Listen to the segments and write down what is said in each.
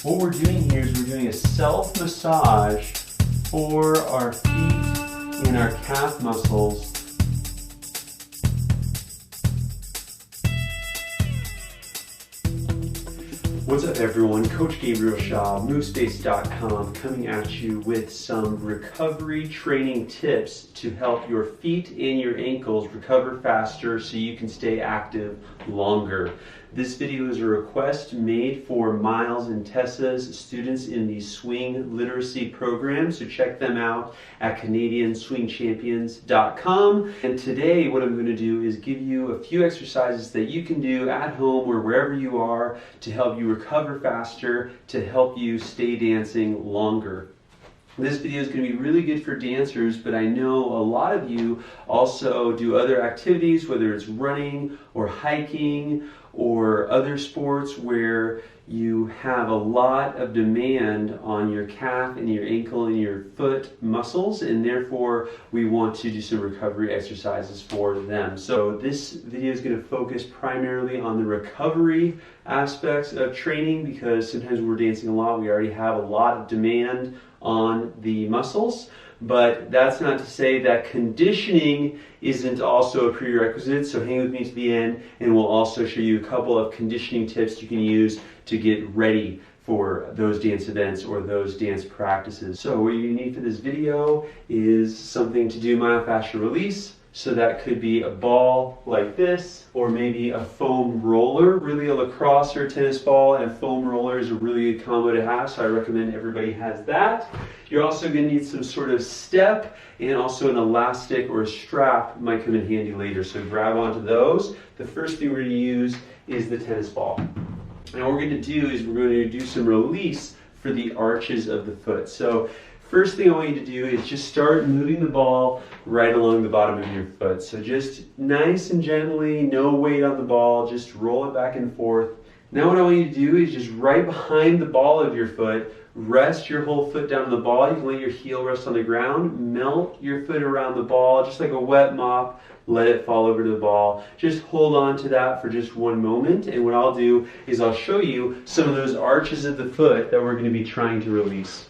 What we're doing here is we're doing a self-massage for our feet and our calf muscles. What's up everyone, Coach Gabriel Shaw, MoveSpace.com, coming at you with some recovery training tips to help your feet and your ankles recover faster so you can stay active longer. This video is a request made for Miles and Tessa's students in the Swing Literacy Program, so check them out at CanadianSwingChampions.com. And today what I'm going to do is give you a few exercises that you can do at home or wherever you are to help you recover faster, to help you stay dancing longer. This video is going to be really good for dancers, but I know a lot of you also do other activities, whether it's running or hiking or other sports where you have a lot of demand on your calf and your ankle and your foot muscles, and therefore we want to do some recovery exercises for them. So this video is going to focus primarily on the recovery aspects of training, because sometimes when we're dancing a lot, we already have a lot of demand on the muscles. But that's not to say that conditioning isn't also a prerequisite, so hang with me to the end and we'll also show you a couple of conditioning tips you can use to get ready for those dance events or those dance practices. So what you need for this video is something to do myofascial release. So that could be a ball like this, or maybe a foam roller. Really, a lacrosse or a tennis ball and a foam roller is a really good combo to have, so I recommend everybody has that. You're also going to need some sort of step, and also an elastic or a strap might come in handy later, so grab onto those. The first thing we're going to use is the tennis ball. And what we're going to do is we're going to do some release for the arches of the foot. So first thing I want you to do is just start moving the ball right along the bottom of your foot. So just nice and gently, no weight on the ball, just roll it back and forth. Now what I want you to do is just right behind the ball of your foot, rest your whole foot down on the ball. You can let your heel rest on the ground, melt your foot around the ball, just like a wet mop, let it fall over to the ball. Just hold on to that for just one moment, and what I'll do is I'll show you some of those arches of the foot that we're going to be trying to release.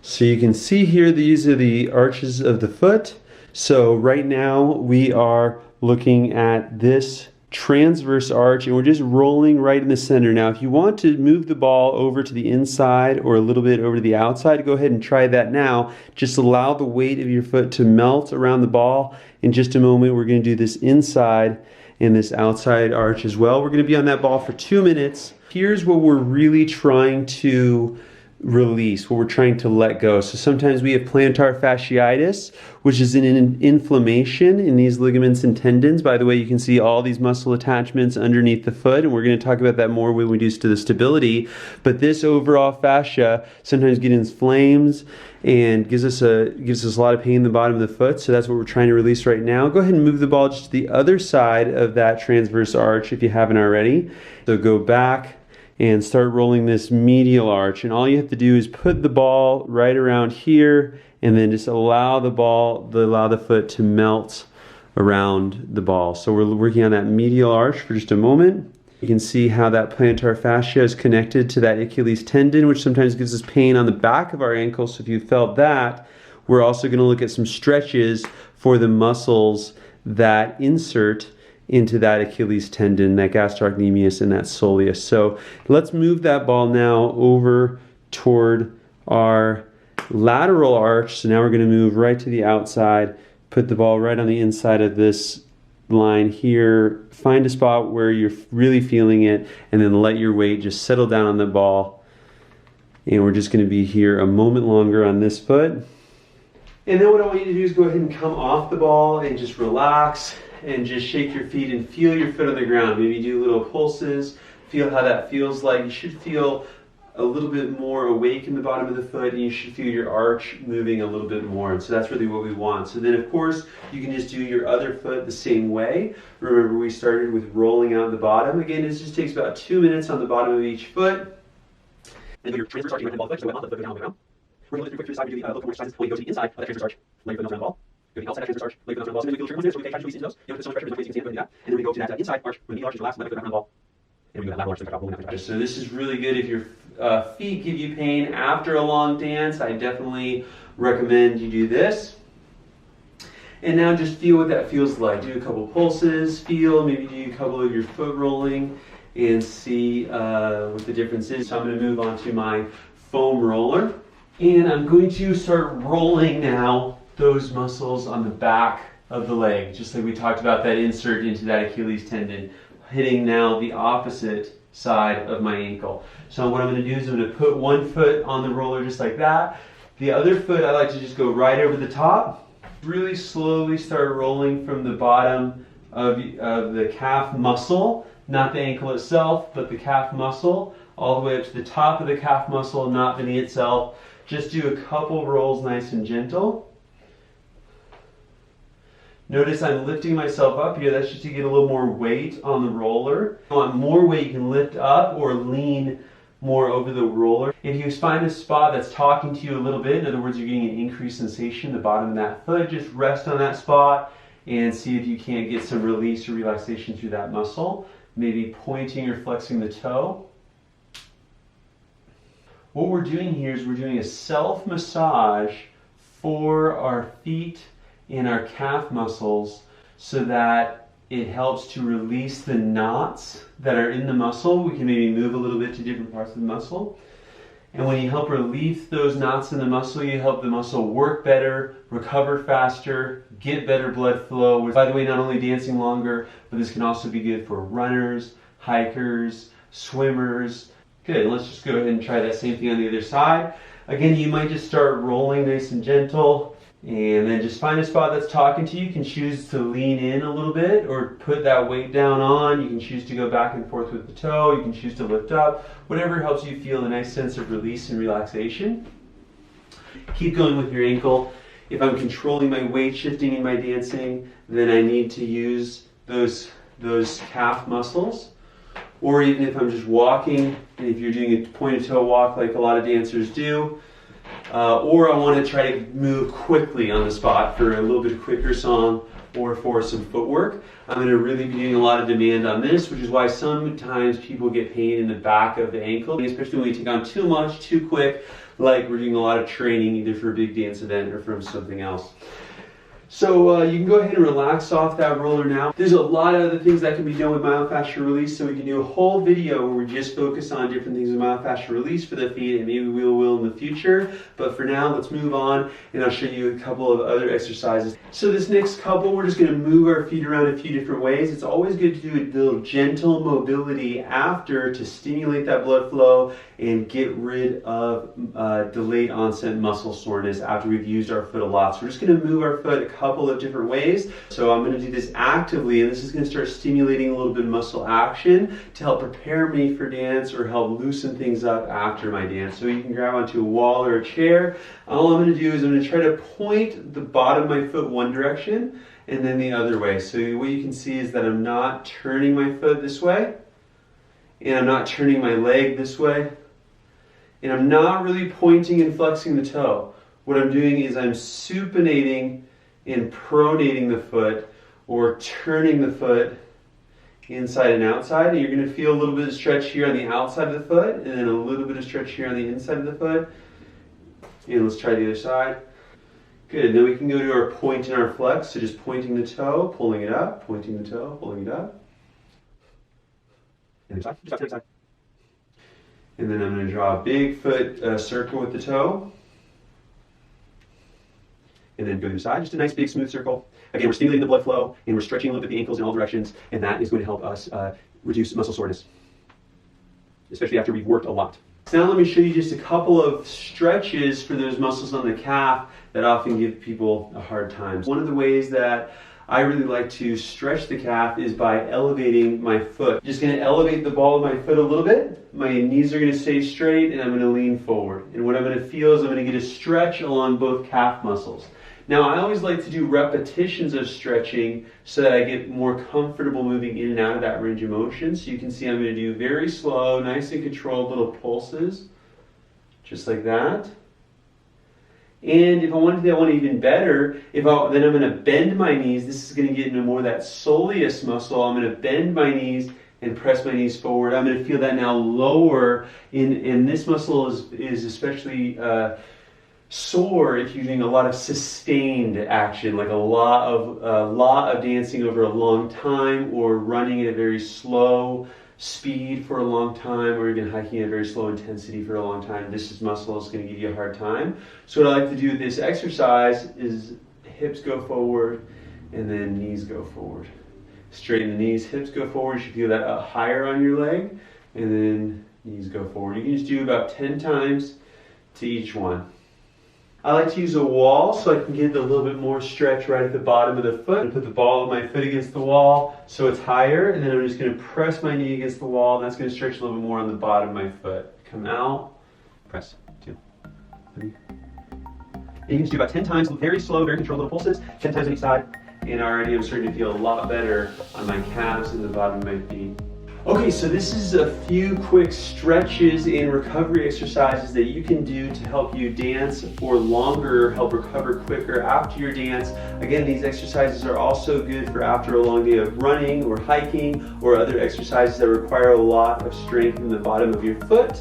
So you can see here, these are the arches of the foot. So right now we are looking at this transverse arch, and we're just rolling right in the center. Now if you want to move the ball over to the inside or a little bit over to the outside, go ahead and try that now. Just allow the weight of your foot to melt around the ball. In just a moment we're going to do this inside and this outside arch as well. We're going to be on that ball for 2 minutes. Here's what we're really trying to release, what we're trying to let go. So sometimes we have plantar fasciitis, which is an inflammation in these ligaments and tendons. By the way, you can see all these muscle attachments underneath the foot, and we're going to talk about that more when we do to the stability. But this overall fascia sometimes gets inflamed and gives us a lot of pain in the bottom of the foot. So that's what we're trying to release right now. Go ahead and move the ball just to the other side of that transverse arch if you haven't already. So go back and start rolling this medial arch, and all you have to do is put the ball right around here and then just allow the foot to melt around the ball. So we're working on that medial arch for just a moment. You can see how that plantar fascia is connected to that achilles tendon, which sometimes gives us pain on the back of our ankle. So if you felt that, we're also going to look at some stretches for the muscles that insert into that Achilles tendon, that gastrocnemius and that soleus. So let's move that ball now over toward our lateral arch. So now we're going to move right to the outside, put the ball right on the inside of this line here, find a spot where you're really feeling it, and then let your weight just settle down on the ball. And we're just going to be here a moment longer on this foot. And then what I want you to do is go ahead and come off the ball and just relax and just shake your feet and feel your foot on the ground. Maybe do little pulses, feel how that feels like. You should feel a little bit more awake in the bottom of the foot, and you should feel your arch moving a little bit more. And so that's really what we want. So then of course you can just do your other foot the same way. Remember, we started with rolling out the bottom. Again, this just takes about 2 minutes on the bottom of each foot. And your transverse arch, you might ball the foot, so on the foot, down on the ground. We're going to look through the side. We do the local exercises when you go to the inside of that transverse arch. Let your foot melt around the ball. Go to the outside of that transverse arch. Let your foot melt around the ball. So then we do a little trigger movement there, so we can try to squeeze into those. You know, put so much pressure, there's no place you can stand, but do that. And then we go to that inside arch. When the heel arch is relaxed, let the foot around the ball. So this is really good if your feet give you pain after a long dance. I definitely recommend you do this. And now just feel what that feels like. Do a couple pulses, feel, maybe do a couple of your foot rolling and see what the difference is. So I'm going to move on to my foam roller. And I'm going to start rolling now those muscles on the back of the leg, just like we talked about that insert into that Achilles tendon, hitting now the opposite side of my ankle. So what I'm going to do is I'm going to put one foot on the roller just like that. The other foot I like to just go right over the top. Really slowly start rolling from the bottom of the calf muscle, not the ankle itself, but the calf muscle, all the way up to the top of the calf muscle, not the knee itself. Just do a couple rolls nice and gentle. Notice I'm lifting myself up here. That's just to get a little more weight on the roller. If you want more weight, you can lift up or lean more over the roller. If you find a spot that's talking to you a little bit, in other words, you're getting an increased sensation in the bottom of that foot, just rest on that spot and see if you can't get some release or relaxation through that muscle. Maybe pointing or flexing the toe. What we're doing here is we're doing a self-massage for our feet and our calf muscles so that it helps to release the knots that are in the muscle. We can maybe move a little bit to different parts of the muscle. And when you help relieve those knots in the muscle, you help the muscle work better, recover faster, get better blood flow. By the way, not only dancing longer, but this can also be good for runners, hikers, swimmers. Good, let's just go ahead and try that same thing on the other side. Again, you might just start rolling nice and gentle, and then just find a spot that's talking to you. You can choose to lean in a little bit or put that weight down on. You can choose to go back and forth with the toe. You can choose to lift up. Whatever helps you feel a nice sense of release and relaxation. Keep going with your ankle. If I'm controlling my weight shifting in my dancing, then I need to use those calf muscles. Or even if I'm just walking, and if you're doing a pointed toe walk like a lot of dancers do, or I want to try to move quickly on the spot for a little bit quicker song or for some footwork, I'm going to really be doing a lot of demand on this, which is why sometimes people get pain in the back of the ankle, especially when you take on too much, too quick, like we're doing a lot of training either for a big dance event or from something else. So you can go ahead and relax off that roller now. There's a lot of other things that can be done with myofascial release, so we can do a whole video where we just focus on different things with myofascial release for the feet, and maybe we will in the future. But for now, let's move on, and I'll show you a couple of other exercises. So this next couple, we're just going to move our feet around a few different ways. It's always good to do a little gentle mobility after to stimulate that blood flow and get rid of delayed onset muscle soreness after we've used our foot a lot. So we're just going to move our foot a couple of different ways. So I'm going to do this actively, and this is going to start stimulating a little bit of muscle action to help prepare me for dance or help loosen things up after my dance. So you can grab onto a wall or a chair. All I'm going to do is I'm going to try to point the bottom of my foot one direction and then the other way. So what you can see is that I'm not turning my foot this way, and I'm not turning my leg this way, and I'm not really pointing and flexing the toe. What I'm doing is I'm supinating and pronating the foot or turning the foot inside and outside. And you're going to feel a little bit of stretch here on the outside of the foot and then a little bit of stretch here on the inside of the foot. And let's try the other side. Good. Now we can go to our point and our flex. So just pointing the toe, pulling it up, pointing the toe, pulling it up. And side, side. And then I'm going to draw a big foot circle with the toe. And then go to the side, just a nice big smooth circle. Again, we're stimulating the blood flow and we're stretching a little bit the ankles in all directions, and that is going to help us reduce muscle soreness, especially after we've worked a lot. So now let me show you just a couple of stretches for those muscles on the calf that often give people a hard time. One of the ways that I really like to stretch the calf is by elevating my foot. Just going to elevate the ball of my foot a little bit. My knees are going to stay straight and I'm going to lean forward. And what I'm going to feel is I'm going to get a stretch along both calf muscles. Now I always like to do repetitions of stretching so that I get more comfortable moving in and out of that range of motion. So you can see I'm going to do very slow, nice and controlled little pulses, just like that. And if I want to do that one even better, then I'm going to bend my knees. This is going to get into more of that soleus muscle. I'm going to bend my knees and press my knees forward. I'm going to feel that now lower and this muscle is especially sore if you're doing a lot of sustained action, like a lot of dancing over a long time, or running at a very slow speed for a long time, or even hiking at a very slow intensity for a long time. This muscle is going to give you a hard time. So what I like to do with this exercise is hips go forward and then knees go forward. Straighten the knees, hips go forward. You should feel that up higher on your leg, and then knees go forward. You can just do about 10 times to each one. I like to use a wall so I can get a little bit more stretch right at the bottom of the foot. I'm going to put the ball of my foot against the wall so it's higher, and then I'm just going to press my knee against the wall, and that's going to stretch a little bit more on the bottom of my foot. Come out, press, 2, 3. And you can just do about 10 times, very slow, very controlled little pulses, 10 times on each side, and already I'm starting to feel a lot better on my calves and the bottom of my feet. Okay, so this is a few quick stretches and recovery exercises that you can do to help you dance for longer, help recover quicker after your dance. Again, these exercises are also good for after a long day of running or hiking or other exercises that require a lot of strength in the bottom of your foot.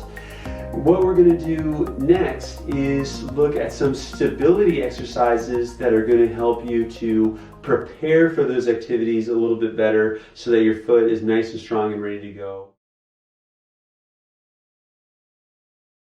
What we're going to do next is look at some stability exercises that are going to help you to prepare for those activities a little bit better so that your foot is nice and strong and ready to go.